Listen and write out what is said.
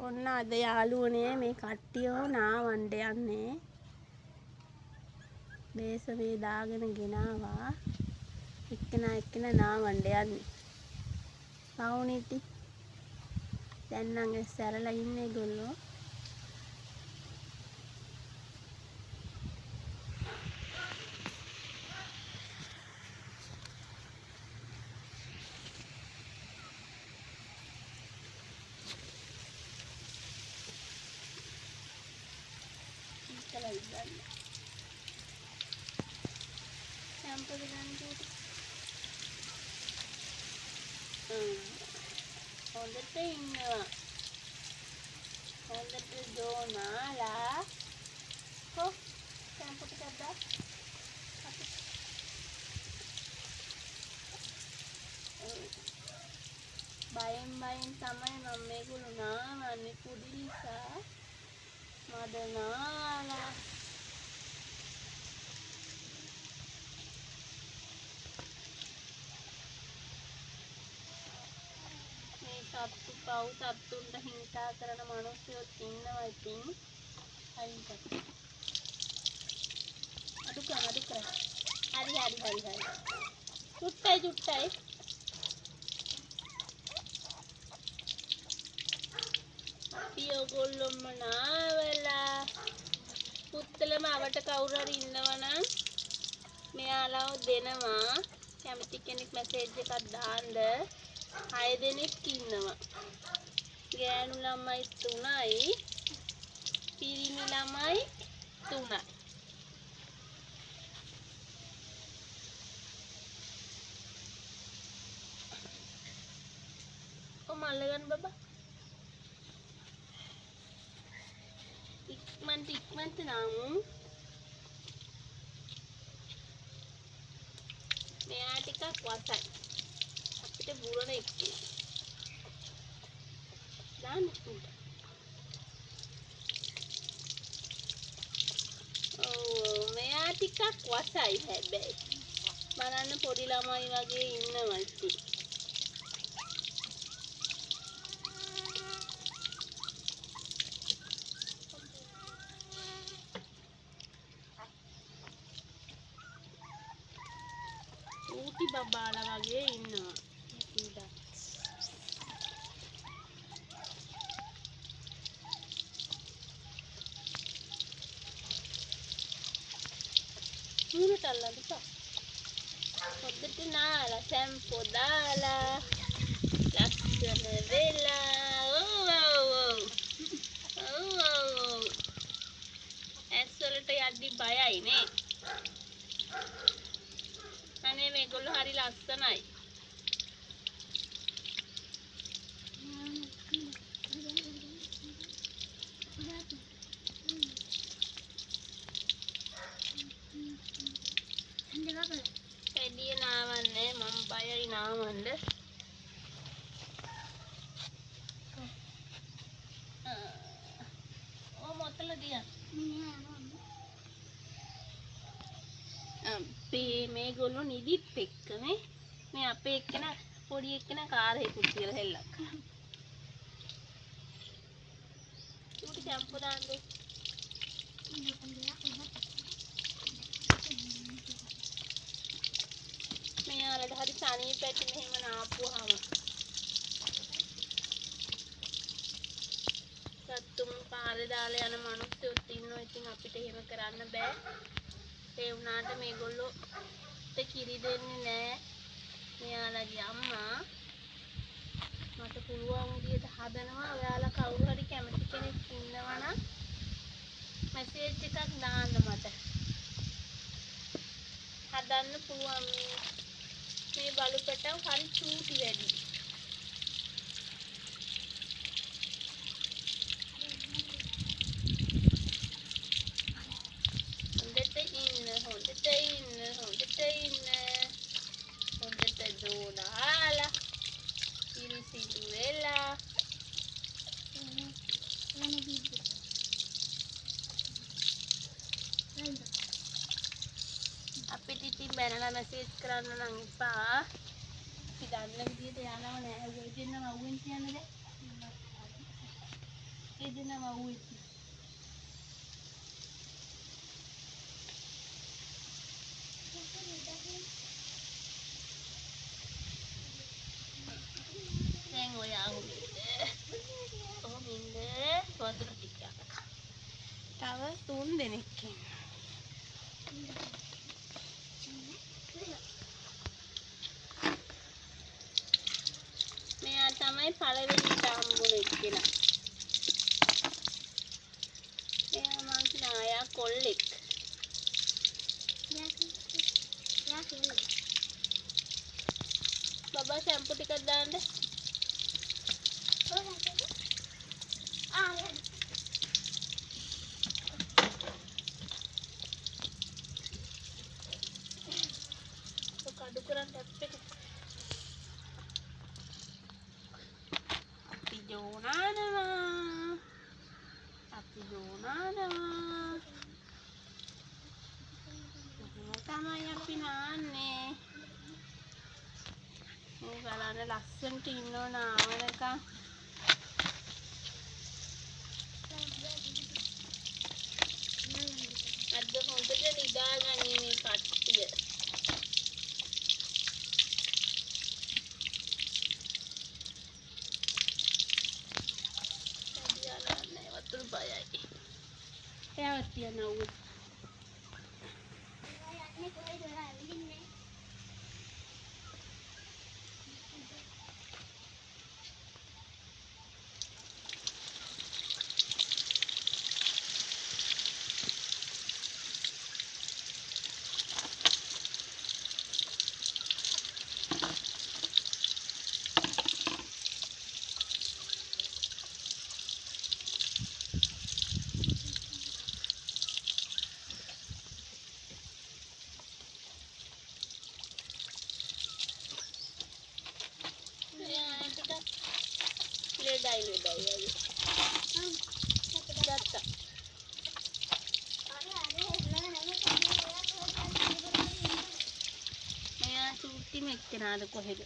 ඔන්න අද යාළුවනේ මේ කට්ටියව නාවන්න යන්නේ. බේස මේ දාගෙන ගෙනාවා. එක්කෙනා නාවන්න යන්නේ. පවුනිටි. දැන් නම් සැරලා ඉන්නේ ඒගොල්ලෝ. හොඳට ඉන්නවා. හොඳට දෝනාලා. කො සැම්පු ටිකක් දාන්න. බයෙන් තමයි මම මේගොල්ලෝ නාවන්නේ කුඩි නිසා. මඩ නාලා. සත්තු පව් සත්තුන්ට හිංසා කරන මිනිස්සුත් ඉන්නවා ඉතින් අයින් කර. අඩු කර. හරි. චුට්ටයි. අපි ඔයගොල්ලොම නාවලා පුත්තලම අවට කවුරු හරි ඉන්නවනම් මෙයාලව දෙනවා. කැමති කෙනෙක් මැසේජ් එකක් දාන්න. 6 දෙනෙක් ඉන්නවා. ගෑනු ළමයි 3යි. පිරිමි ළමයි 3යි. මල්ල ගන්න බබා. ඉක්මනට නම් මෙයා ටිකක් වසයි. අපිට බුරණ එක්කේ. දාන්න උඩ. මෙයා ටිකක් වසයි හැබැයි. බලන්න පොඩි ළමයි වගේ ඉන්නවා ඉතින්. ඌටි බබාලා වගේ ඉන්නවා. මූණට අල්ලන්න එපා. හොද්දට නාලා සැම්පෝ දාලා ලස්සන වෙලා. ඔව්. ඇස් වලට යද්දි බයයි නේ. අනේ මේගොල්ලෝ හරි ලස්සනයි. එළිය නාවන්නේ මම බයයි නාවන්න. මොතල දියන්. අපි මේගොල්ලෝ නිදිත් එක්කනේ මේ අපේ එක්කෙනා පොඩි එක්කෙනා කාරේකුත් කියලා හෙල්ලක්. උඩ ෂැම්පු දාන්න. මෙයාලට හරි සනීපෙටි මෙහෙම නාපුවාම. සත්තුම් පාරේ දාලා යන මිනිස්සුත් ඉන්නවා. ඉතින් අපිට එහෙම කරන්න බෑ. ඒ වුණාට මේගොල්ලෝ කිරි දෙන්නේ නෑ. මෙයාලගේ අම්මා මට පුළුවන් විදියට හදනවා. ඔයාලා කවුරු හරි කැමති කෙනෙක් ඉන්නවා නම් මැසේජ් එකක් දාන්න මට. හදන්න පුළුවන් මේ බලු පැටව හරි චූටි වැඩි. හොඳට දෝනාලා පිරිසිදු වෙලා අපිට ඉතින් බැනලා මැසේජ් කරන්න නම් එපා. අපි දන්න විදිහට යනව නෑ. ඔය දෙන්නම අවුෙන් කියන්නේ. එදිනවා ඌ එක්ක. දැන් ඔයා ඔහොම ඉන්න වතුර ටිකක්. තව 3 දෙනෙක් ඉන්නවා. මෙයා තමයි පළවෙනිට හම්බුනේ එක්කෙනා. එයා මං කියනවා ආයා කොල්ලෙක්. බබා ෂැම්පු ටිකක් දාන්න. කඩු කරන් ටැප් එක. අපි ජෝනානවා. තමයි අපි නාන්නේ. මේ බලන්න ලස්සනට ඉන්නෝ නාවනකම්. අද හොඳට නිදාගන්නේ මේ කට්ටිය. වතුර බයයි. එයාවත් තියනවා ඌ. යන්නේ කොහෙද ඇවිදින්නේ? ලෙඩයි ගත්තා. මෙයා චූටි මෙක්කෙනාද කොහෙද?